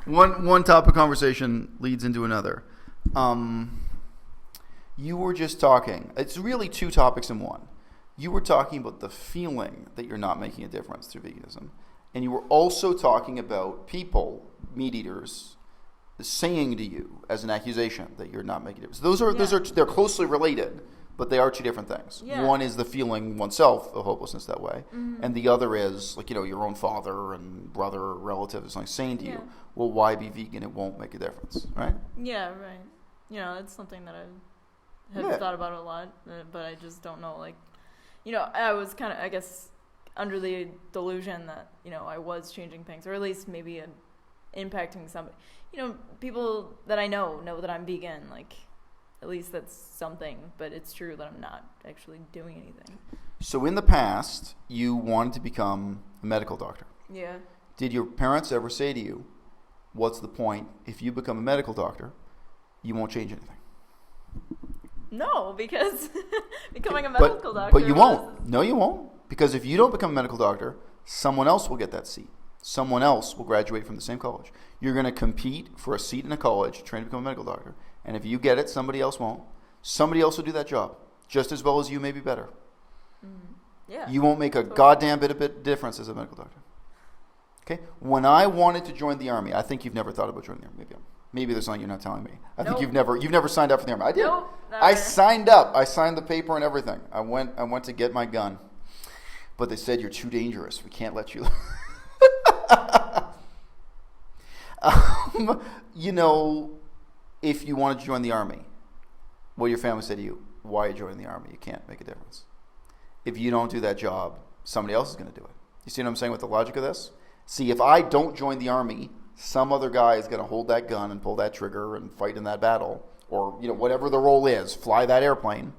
one topic of conversation leads into another. You were just talking. It's really two topics in one. You were talking about the feeling that you're not making a difference through veganism, and you were also talking about people, meat eaters, saying to you as an accusation that you're not making a difference. They're closely related, but they are two different things. Yeah. One is the feeling oneself of hopelessness that way, and the other is your own father and brother or relative is saying to you, well, why be vegan? It won't make a difference, right? Yeah, right. It's something that I have thought about a lot, but I just don't know, I was kind of, I guess, under the delusion that, I was changing things, or at least maybe impacting somebody. People that I know that I'm vegan, at least that's something, but it's true that I'm not actually doing anything. So in the past, you wanted to become a medical doctor. Yeah. Did your parents ever say to you, what's the point? If you become a medical doctor, you won't change anything. No, because becoming a medical doctor... But you won't. No, you won't. Because if you don't become a medical doctor, someone else will get that seat. Someone else will graduate from the same college. You're going to compete for a seat in a college, train to become a medical doctor. And if you get it, somebody else won't. Somebody else will do that job just as well as you, maybe better. Yeah. You won't make a goddamn bit of difference as a medical doctor. Okay? When I wanted to join the Army, I think you've never thought about joining the Army. Maybe there's something you're not telling me. I think you've never signed up for the Army. I did. Nope, I signed up. I signed the paper and everything. I went to get my gun. But they said, you're too dangerous. We can't let you. If you wanted to join the Army, well, your family said to you, why are you joining the Army? You can't make a difference. If you don't do that job, somebody else is going to do it. You see what I'm saying with the logic of this? See, if I don't join the Army, some other guy is going to hold that gun and pull that trigger and fight in that battle, or whatever the role is, fly that airplane.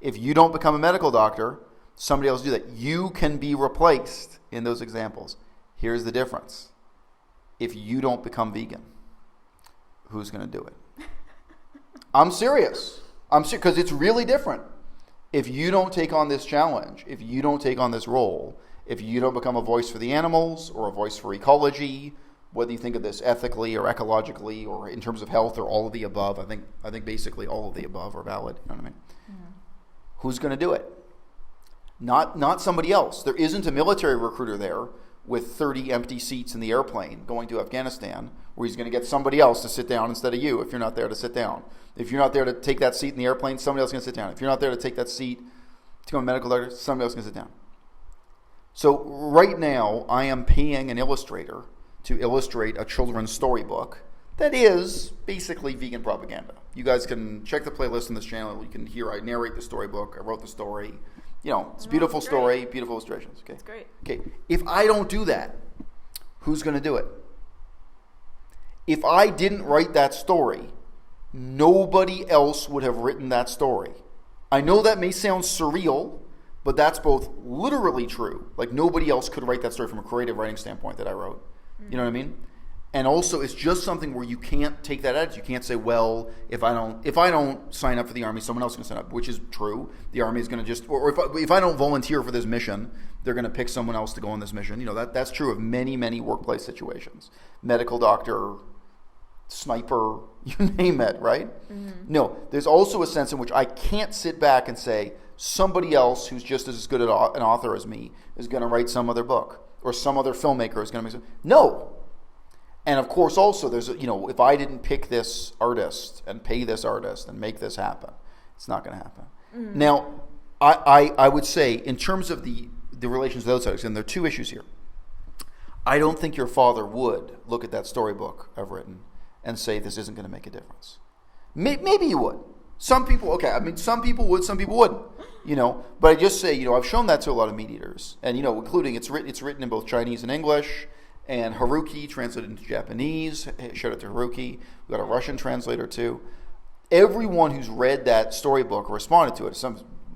If you don't become a medical doctor, somebody else will do that. You can be replaced in those examples. Here's the difference. If you don't become vegan, who's going to do it? I'm serious. Because it's really different. If you don't take on this challenge, if you don't take on this role, if you don't become a voice for the animals or a voice for ecology, whether you think of this ethically or ecologically or in terms of health or all of the above, I think basically all of the above are valid. You know what I mean? Mm-hmm. Who's going to do it? Not somebody else. There isn't a military recruiter there with 30 empty seats in the airplane going to Afghanistan where he's going to get somebody else to sit down instead of you if you're not there to sit down. If you're not there to take that seat in the airplane, somebody else is going to sit down. If you're not there to take that seat to become a medical doctor, somebody else is going to sit down. So right now, I am paying an illustrator to illustrate a children's storybook that is basically vegan propaganda. You guys can check the playlist on this channel. You can hear I narrate the storybook. I wrote the story. It's a beautiful story, beautiful illustrations. Okay, it's great. Okay, if I don't do that, who's going to do it? If I didn't write that story, nobody else would have written that story. I know that may sound surreal, but that's both literally true. Like nobody else could write that story from a creative writing standpoint that I wrote. You know what I mean? And also, it's just something where you can't take that attitude. You can't say, well, if I don't sign up for the Army, someone else is going to sign up, which is true. The Army is going to just, or if I don't volunteer for this mission, they're going to pick someone else to go on this mission. That's true of many, many workplace situations. Medical doctor, sniper, you name it, right? Mm-hmm. No, there's also a sense in which I can't sit back and say, somebody else who's just as good an author as me is going to write some other book, or some other filmmaker is going to make some. No. And of course, also, there's if I didn't pick this artist and pay this artist and make this happen, it's not going to happen. Mm-hmm. Now, I would say, in terms of the relations with outsiders, and there are two issues here. I don't think your father would look at that storybook I've written and say this isn't going to make a difference. Maybe you would. Some people, okay, I mean, some people would, some people wouldn't. But I just say, I've shown that to a lot of meat eaters, and including it's written in both Chinese and English. And Haruki translated into Japanese. Shout out to Haruki. We got a Russian translator too. Everyone who's read that storybook responded to it.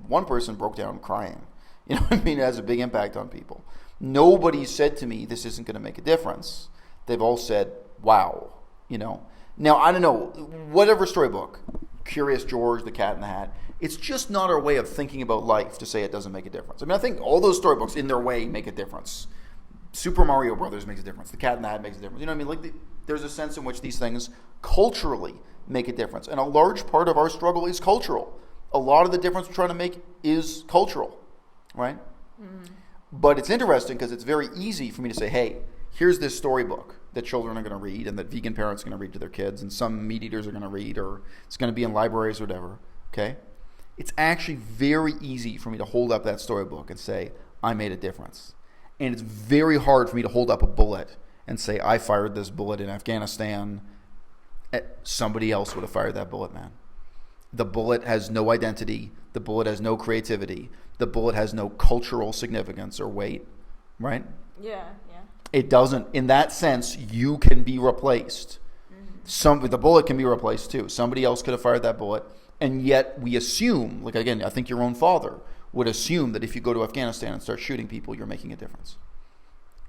One person broke down crying. You know what I mean? It has a big impact on people. Nobody said to me, this isn't going to make a difference. They've all said, wow. Now, I don't know, whatever storybook, Curious George, The Cat in the Hat, it's just not our way of thinking about life to say it doesn't make a difference. I mean, I think all those storybooks in their way make a difference. Super Mario Brothers makes a difference. The Cat in the Hat makes a difference. You know what I mean? Like there's a sense in which these things culturally make a difference. And a large part of our struggle is cultural. A lot of the difference we're trying to make is cultural, right? Mm-hmm. But it's interesting because it's very easy for me to say, hey, here's this storybook that children are going to read and that vegan parents are going to read to their kids and some meat eaters are going to read, or it's going to be in libraries or whatever, okay? It's actually very easy for me to hold up that storybook and say, I made a difference. And it's very hard for me to hold up a bullet and say, I fired this bullet in Afghanistan. Somebody else would have fired that bullet, man. The bullet has no identity. The bullet has no creativity. The bullet has no cultural significance or weight, right? Yeah. It doesn't. In that sense, you can be replaced. Mm-hmm. The bullet can be replaced too. Somebody else could have fired that bullet. And yet we assume, like again, I think your own father would assume that if you go to Afghanistan and start shooting people, you're making a difference.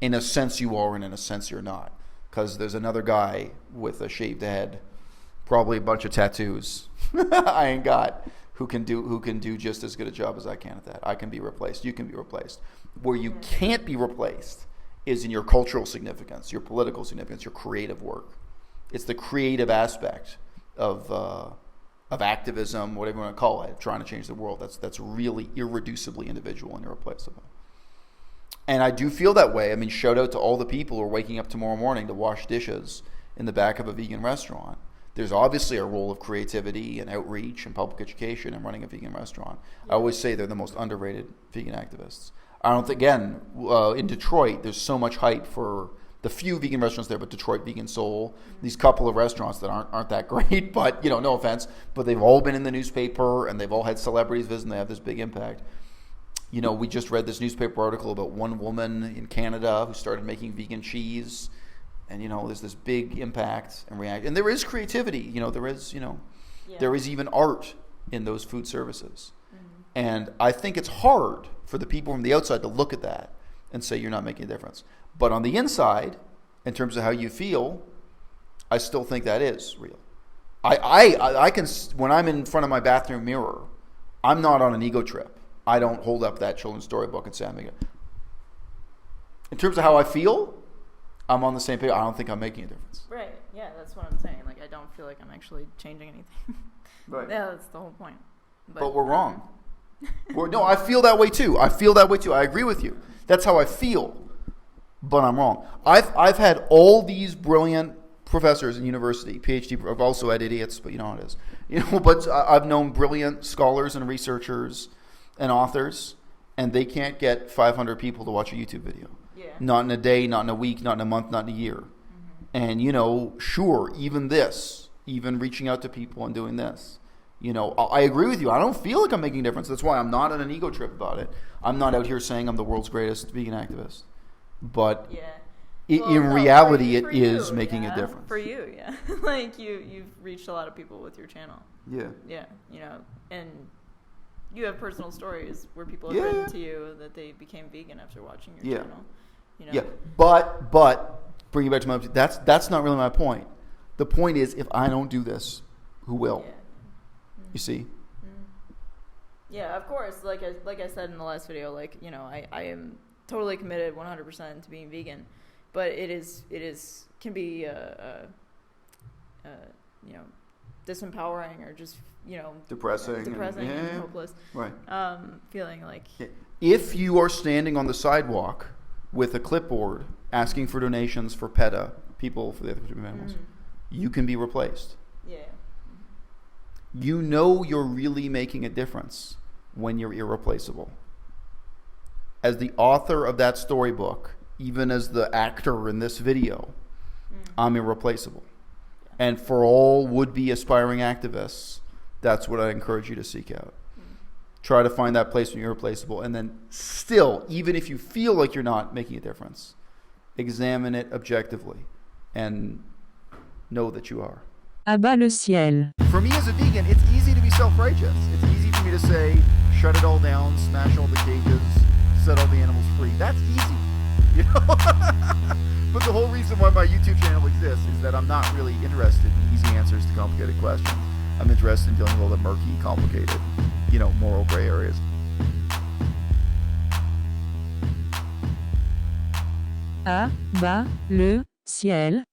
In a sense you are, and in a sense you're not. Because there's another guy with a shaved head, probably a bunch of tattoos I ain't got, who can do just as good a job as I can at that. I can be replaced. You can be replaced. Where you can't be replaced is in your cultural significance, your political significance, your creative work. It's the creative aspect of activism, whatever you want to call it, trying to change the world. That's really irreducibly individual and irreplaceable. And I do feel that way. I mean, shout out to all the people who are waking up tomorrow morning to wash dishes in the back of a vegan restaurant. There's obviously a role of creativity and outreach and public education in running a vegan restaurant. I always say they're the most underrated vegan activists. I don't think, again, in Detroit, there's so much hype for the few vegan restaurants there, but Detroit Vegan Soul, these couple of restaurants that aren't that great, but, no offense, but they've all been in the newspaper and they've all had celebrities visit and they have this big impact. We just read this newspaper article about one woman in Canada who started making vegan cheese, and, there's this big impact and reaction. And there is creativity, there is even art in those food services. And I think it's hard for the people from the outside to look at that and say you're not making a difference. But on the inside, in terms of how you feel, I still think that is real. I can, when I'm in front of my bathroom mirror, I'm not on an ego trip. I don't hold up that children's storybook and say I'm making it. In terms of how I feel, I'm on the same page. I don't think I'm making a difference. Right. Yeah, that's what I'm saying. Like, I don't feel like I'm actually changing anything. Right. Yeah, that's the whole point. But we're wrong. No, I feel that way too. I agree with you. That's how I feel. But I'm wrong. I've had all these brilliant professors in university, PhD. I've also had idiots, but you know how it is. But I've known brilliant scholars and researchers and authors, and they can't get 500 people to watch a YouTube video. Yeah. Not in a day, not in a week, not in a month, not in a year. Mm-hmm. And sure, even reaching out to people and doing this. I agree with you. I don't feel like I'm making a difference. That's why I'm not on an ego trip about it. I'm not out here saying I'm the world's greatest vegan activist. But in reality, it is making a difference. For you, yeah. Like, you've reached a lot of people with your channel. Yeah. Yeah, and you have personal stories where people have written to you that they became vegan after watching your channel. Yeah, but bring it back to my, that's not really my point. The point is, if I don't do this, who will? Yeah. You see? Yeah, of course. Like I said in the last video, I am totally committed 100% to being vegan, but it can be disempowering or just depressing and hopeless. Right. Feeling like if you are standing on the sidewalk with a clipboard asking for donations for PETA, people for the ethical treatment of animals, you can be replaced. Yeah. You're really making a difference when you're irreplaceable. As the author of that storybook, even as the actor in this video, I'm irreplaceable. And for all would-be aspiring activists, that's what I encourage you to seek out. Try to find that place when you're irreplaceable, and then still, even if you feel like you're not making a difference, examine it objectively and know that you are. À-bas-le-ciel. For me as a vegan, it's easy to be self-righteous. It's easy for me to say, shut it all down, smash all the cages, set all the animals free. That's easy, But the whole reason why my YouTube channel exists is that I'm not really interested in easy answers to complicated questions. I'm interested in dealing with all the murky, complicated, moral gray areas. à-bas-le-ciel.